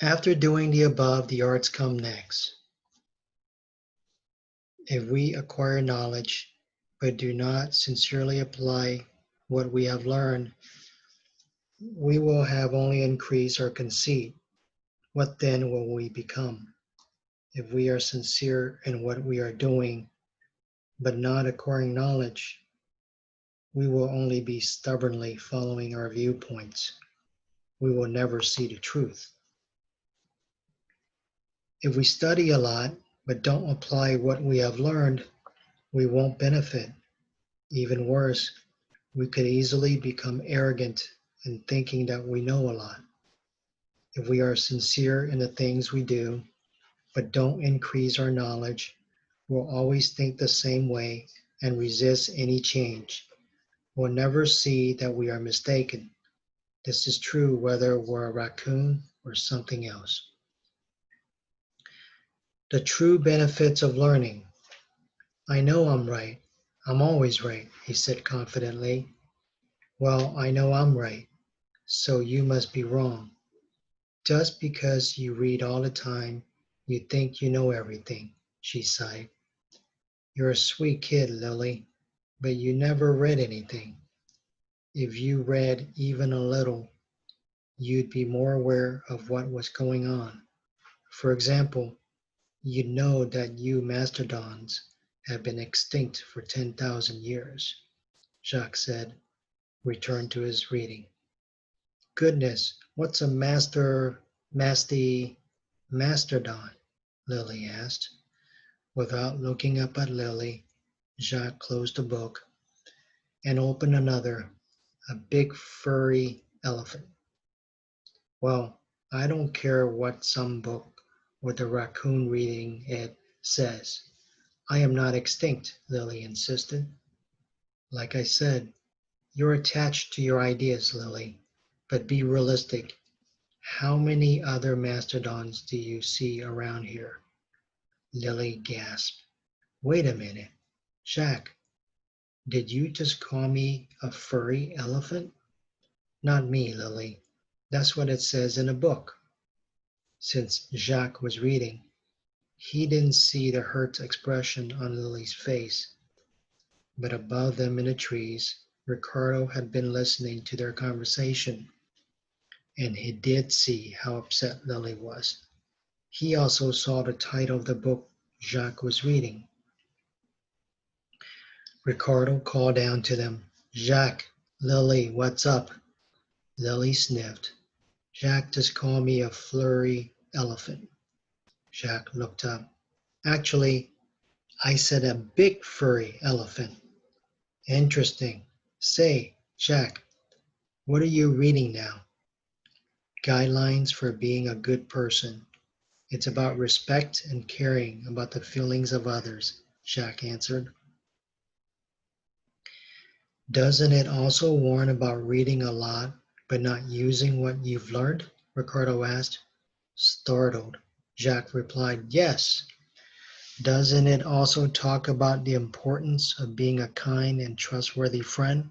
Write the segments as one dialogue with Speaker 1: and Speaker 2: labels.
Speaker 1: After doing the above, the arts come next. If we acquire knowledge but do not sincerely apply what we have learned, we will have only increased our conceit. What then will we become? If we are sincere in what we are doing but not acquiring knowledge, we will only be stubbornly following our viewpoints. We will never see the truth. If we study a lot but don't apply what we have learned, we won't benefit. Even worse, we could easily become arrogant in thinking that we know a lot. If we are sincere in the things we do but don't increase our knowledge, we'll always think the same way and resist any change. We'll never see that we are mistaken. This is true whether we're a raccoon or something else. The true benefits of learning. I know I'm right. I'm always right, he said confidently. Well, I know I'm right, so you must be wrong. Just because you read all the time, you think you know everything, she sighed. You're a sweet kid, Lily, but you never read anything. If you read even a little, you'd be more aware of what was going on. For example, you'd know that you mastodons have been extinct for 10,000 years, Jacques said, returned to his reading. Goodness, what's a mastodon? Lily asked. Without looking up at Lily, Jacques closed the book and opened another, a big furry elephant. Well, I don't care what some book with a raccoon reading it says. I am not extinct, Lily insisted. Like I said, you're attached to your ideas, Lily, but be realistic. How many other mastodons do you see around here? Lily gasped. Wait a minute. Jacques, did you just call me a furry elephant? Not me, Lily. That's what it says in a book. Since Jacques was reading, he didn't see the hurt expression on Lily's face. But above them in the trees, Ricardo had been listening to their conversation, and he did see how upset Lily was. He also saw the title of the book Jacques was reading. Ricardo called down to them, Jacques, Lily, what's up? Lily sniffed. Jacques just called me a furry elephant. Jacques looked up. Actually, I said a big furry elephant. Interesting. Say, Jacques, what are you reading now? Guidelines for Being a Good Person. It's about respect and caring about the feelings of others, Jacques answered. Doesn't it also warn about reading a lot but not using what you've learned? Ricardo asked. Startled, Jacques replied, yes. Doesn't it also talk about the importance of being a kind and trustworthy friend?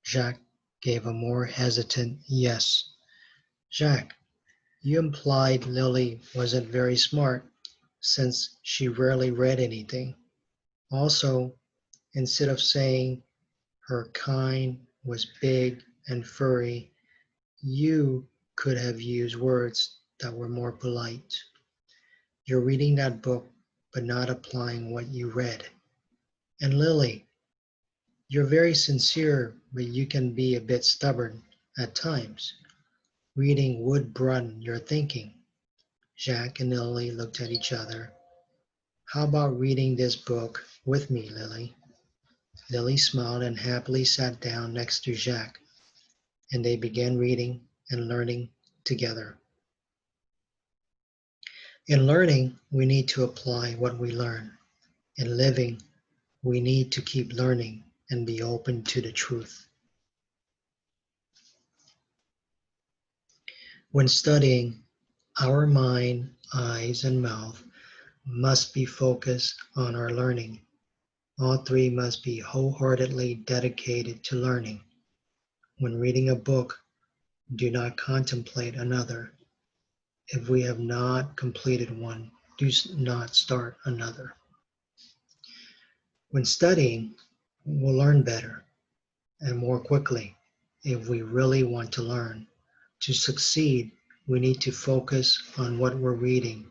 Speaker 1: Jacques gave a more hesitant yes. Jacques, you implied Lily wasn't very smart since she rarely read anything. Also, instead of saying her kind was big and furry, you could have used words that were more polite. You're reading that book but not applying what you read. And Lily, you're very sincere, but you can be a bit stubborn at times. Reading would broaden your thinking. Jacques and Lily looked at each other. How about reading this book with me, Lily? Lily smiled and happily sat down next to Jacques, and they began reading and learning together. In learning, we need to apply what we learn. In living, we need to keep learning and be open to the truth. When studying, our mind, eyes, and mouth must be focused on our learning. All three must be wholeheartedly dedicated to learning. When reading a book, do not contemplate another. If we have not completed one, do not start another. When studying, we'll learn better and more quickly if we really want to learn. To succeed, we need to focus on what we're reading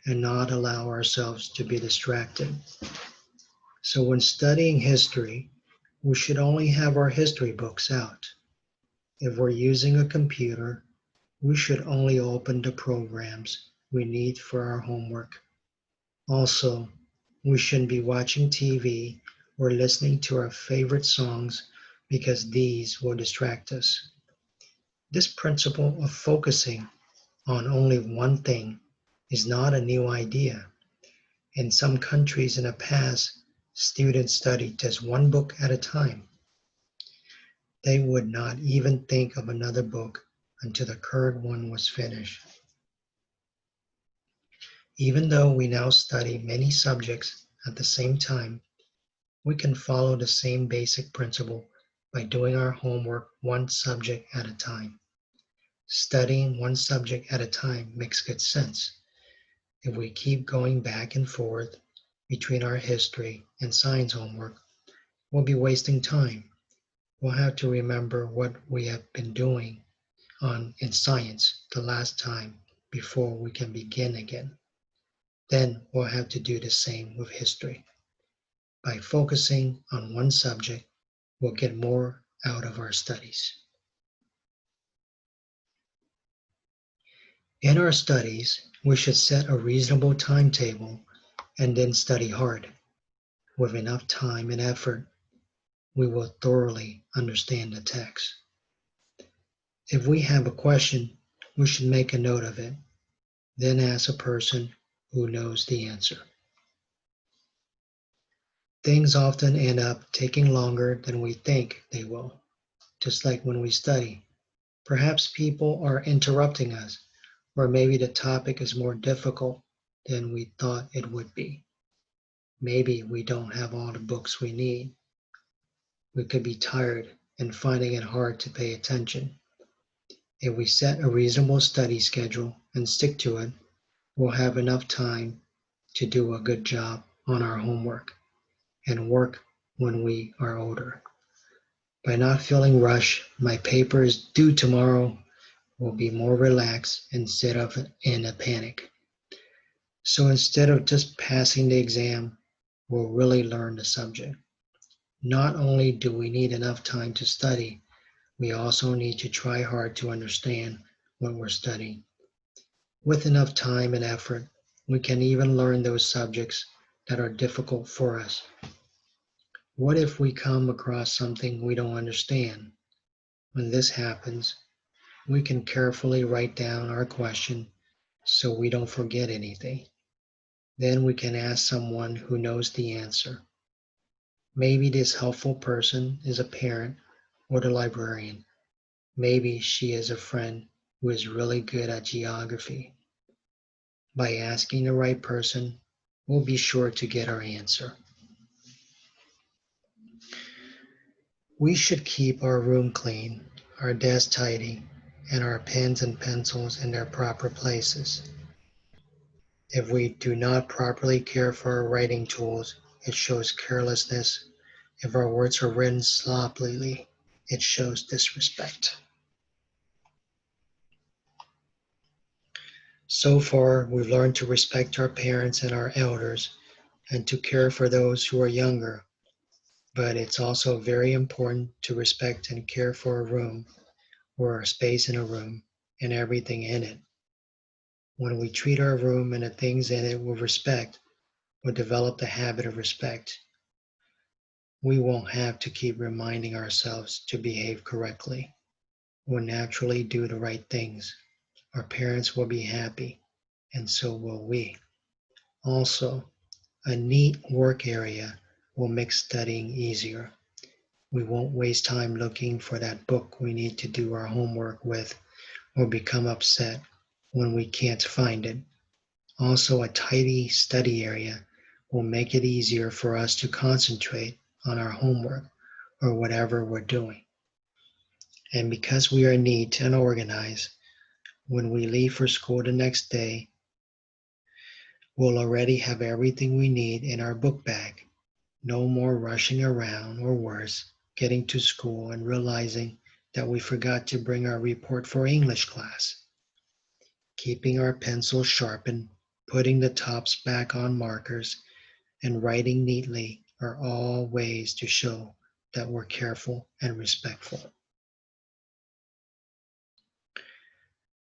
Speaker 1: and not allow ourselves to be distracted. So when studying history, we should only have our history books out. If we're using a computer, we should only open the programs we need for our homework. Also, we shouldn't be watching TV or listening to our favorite songs because these will distract us. This principle of focusing on only one thing is not a new idea. In some countries in the past, students studied just one book at a time. They would not even think of another book until the current one was finished. Even though we now study many subjects at the same time, we can follow the same basic principle by doing our homework one subject at a time. Studying one subject at a time makes good sense. If we keep going back and forth between our history and science homework, we'll be wasting time. We'll have to remember what we have been doing in science the last time before we can begin again. Then we'll have to do the same with history. By focusing on one subject, we'll get more out of our studies. In our studies, we should set a reasonable timetable and then study hard. With enough time and effort, we will thoroughly understand the text. If we have a question, we should make a note of it, then ask a person who knows the answer. Things often end up taking longer than we think they will, just like when we study. Perhaps people are interrupting us, or maybe the topic is more difficult than we thought it would be. Maybe we don't have all the books we need. We could be tired and finding it hard to pay attention. If we set a reasonable study schedule and stick to it, we'll have enough time to do a good job on our homework and work when we are older. By not feeling rushed, my paper is due tomorrow, we'll be more relaxed instead of in a panic. So instead of just passing the exam, we'll really learn the subject. Not only do we need enough time to study, we also need to try hard to understand what we're studying. With enough time and effort, we can even learn those subjects that are difficult for us. What if we come across something we don't understand? When this happens, we can carefully write down our question so we don't forget anything. Then we can ask someone who knows the answer. Maybe this helpful person is a parent or the librarian. Maybe she is a friend who is really good at geography. By asking the right person, we'll be sure to get our answer. We should keep our room clean, our desk tidy, and our pens and pencils in their proper places. If we do not properly care for our writing tools, it shows carelessness. If our words are written sloppily, it shows disrespect. So far, we've learned to respect our parents and our elders and to care for those who are younger. But it's also very important to respect and care for a room or a space in a room and everything in it. When we treat our room and the things in it with respect, we'll develop the habit of respect. We won't have to keep reminding ourselves to behave correctly. We'll naturally do the right things. Our parents will be happy, and so will we. Also, a neat work area will make studying easier. We won't waste time looking for that book we need to do our homework with or become upset when we can't find it. Also, a tidy study area will make it easier for us to concentrate on our homework or whatever we're doing. And because we are neat and organized, when we leave for school the next day, we'll already have everything we need in our book bag. No more rushing around, or worse, getting to school and realizing that we forgot to bring our report for English class. Keeping our pencils sharpened, putting the tops back on markers, and writing neatly are all ways to show that we're careful and respectful.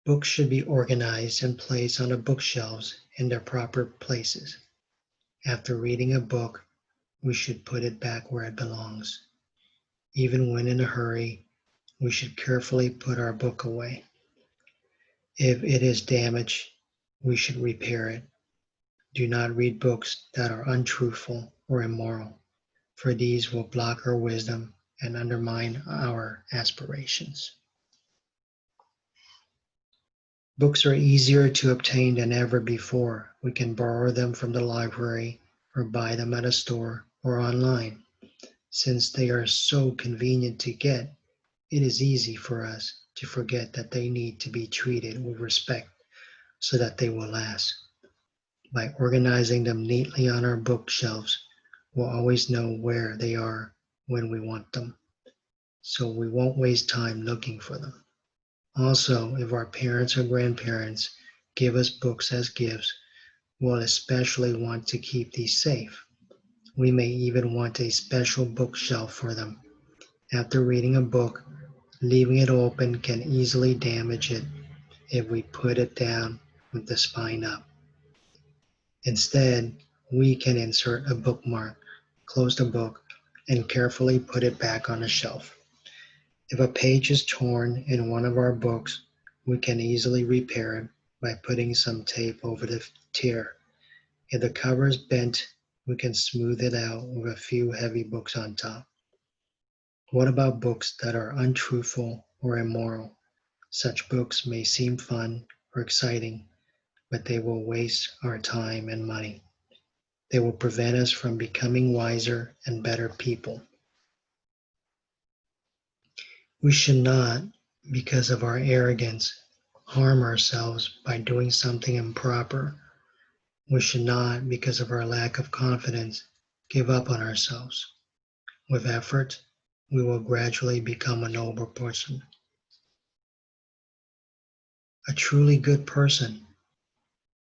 Speaker 1: Books should be organized and placed on the bookshelves in their proper places. After reading a book, we should put it back where it belongs. Even when in a hurry, we should carefully put our book away. If it is damaged, we should repair it. Do not read books that are untruthful or immoral, for these will block our wisdom and undermine our aspirations. Books are easier to obtain than ever before. We can borrow them from the library or buy them at a store or online. Since they are so convenient to get, it is easy for us to forget that they need to be treated with respect so that they will last. By organizing them neatly on our bookshelves, we'll always know where they are when we want them, so we won't waste time looking for them. Also, if our parents or grandparents give us books as gifts, we'll especially want to keep these safe. We may even want a special bookshelf for them. After reading a book, leaving it open can easily damage it if we put it down with the spine up. Instead, we can insert a bookmark, close the book, and carefully put it back on the shelf. If a page is torn in one of our books, we can easily repair it by putting some tape over the tear. If the cover is bent, we can smooth it out with a few heavy books on top. What about books that are untruthful or immoral? Such books may seem fun or exciting, but they will waste our time and money. They will prevent us from becoming wiser and better people. We should not, because of our arrogance, harm ourselves by doing something improper. We should not, because of our lack of confidence, give up on ourselves. With effort, we will gradually become a noble person. A truly good person.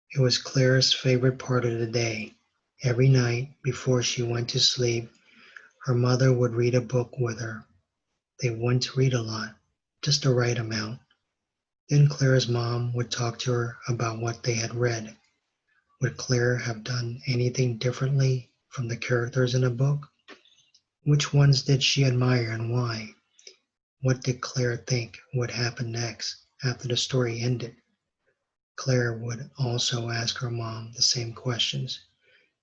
Speaker 1: It was Claire's favorite part of the day. Every night, before she went to sleep, her mother would read a book with her. They wouldn't read a lot, just the right amount. Then Claire's mom would talk to her about what they had read. Would Claire have done anything differently from the characters in the book? Which ones did she admire and why? What did Claire think would happen next after the story ended? Claire would also ask her mom the same questions.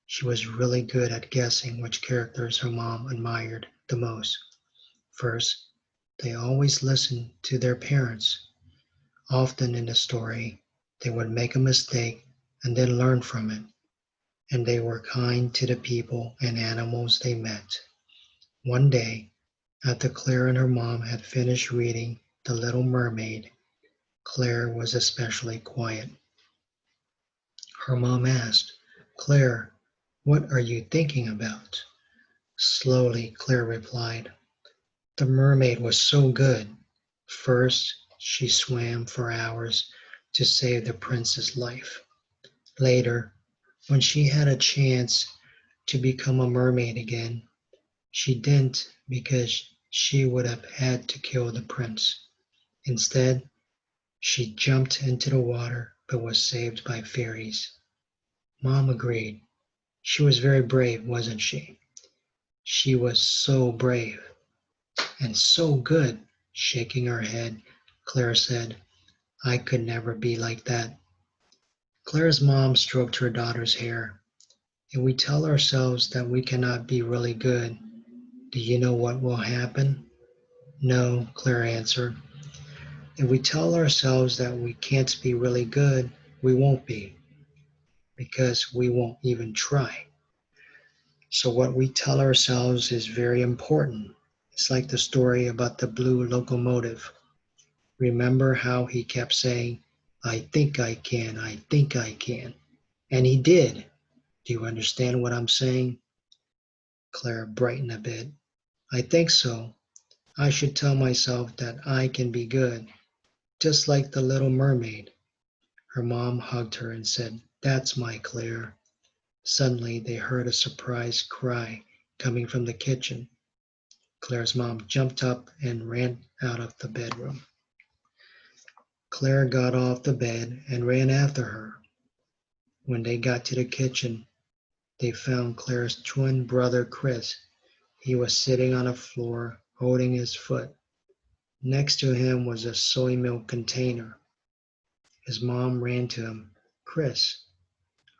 Speaker 1: She was really good at guessing which characters her mom admired the most. First, they always listened to their parents. Often in the story, they would make a mistake and then learn from it. And they were kind to the people and animals they met. One day, after Claire and her mom had finished reading The Little Mermaid, Claire was especially quiet. Her mom asked, "Claire, what are you thinking about?" Slowly, Claire replied, "The mermaid was so good. First, she swam for hours to save the prince's life. Later, when she had a chance to become a mermaid again, she didn't because she would have had to kill the prince. Instead, she jumped into the water but was saved by fairies." Mom agreed. She was very brave, wasn't she? She was so brave and so good. Shaking her head, Claire said, "I could never be like that." Claire's mom stroked her daughter's hair. If we tell ourselves that we cannot be really good, do you know what will happen? No, Claire answered. If we tell ourselves that we can't be really good, we won't be, because we won't even try. So what we tell ourselves is very important. It's like the story about the blue locomotive. Remember how he kept saying, I think I can, I think I can. And he did. Do you understand what I'm saying? Claire brightened a bit. I think so. I should tell myself that I can be good, just like the little mermaid. Her mom hugged her and said, That's my Claire. Suddenly they heard a surprised cry coming from the kitchen. Claire's mom jumped up and ran out of the bedroom. Claire got off the bed and ran after her. When they got to the kitchen, they found Claire's twin brother Chris. He was sitting on the floor holding his foot. Next to him was a soy milk container. His mom ran to him. Chris,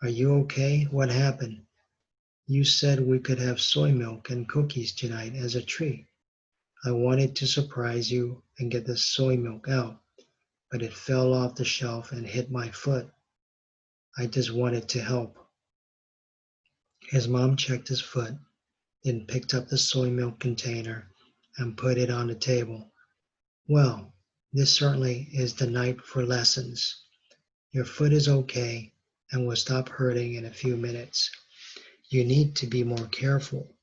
Speaker 1: are you okay? What happened? You said we could have soy milk and cookies tonight as a treat. I wanted to surprise you and get the soy milk out, but it fell off the shelf and hit my foot. I just wanted to help. His mom checked his foot, then picked up the soy milk container and put it on the table. Well, this certainly is the night for lessons. Your foot is okay and will stop hurting in a few minutes. You need to be more careful.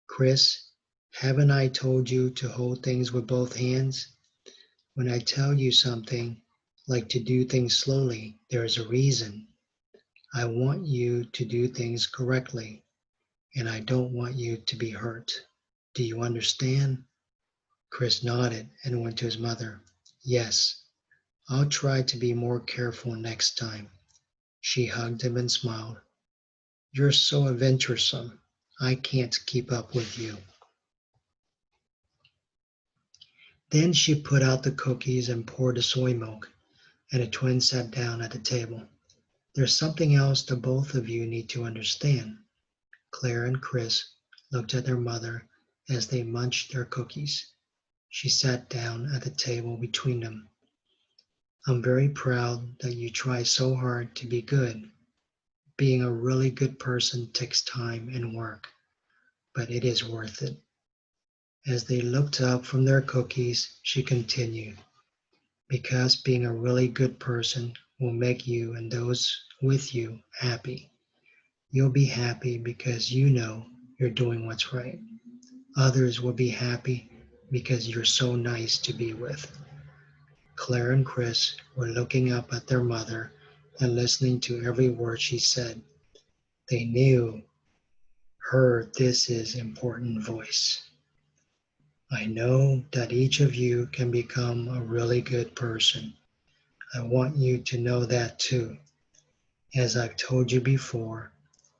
Speaker 1: Chris, haven't I told you to hold things with both hands? When I tell you something, like to do things slowly, there is a reason. I want you to do things correctly, and I don't want you to be hurt. Do you understand? Chris nodded and went to his mother. Yes, I'll try to be more careful next time. She hugged him and smiled. You're so adventuresome. I can't keep up with you. Then she put out the cookies and poured the soy milk, and the twins sat down at the table. There's something else the both of you need to understand. Claire and Chris looked at their mother as they munched their cookies. She sat down at the table between them. I'm very proud that you try so hard to be good. Being a really good person takes time and work, but it is worth it. As they looked up from their cookies, she continued, because being a really good person will make you and those with you happy. You'll be happy because you know you're doing what's right. Others will be happy because you're so nice to be with. Claire and Chris were looking up at their mother and listening to every word she said. They knew her "this is important" voice. I know that each of you can become a really good person. I want you to know that too. As I've told you before,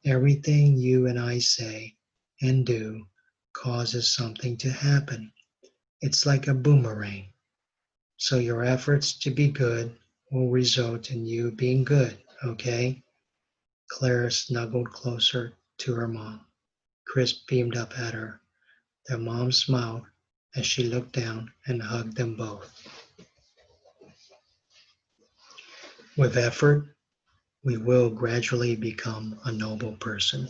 Speaker 1: everything you and I say and do causes something to happen. It's like a boomerang. So your efforts to be good will result in you being good, okay? Claire snuggled closer to her mom. Chris beamed up at her. Their mom smiled as she looked down and hugged them both. With effort, we will gradually become a noble person.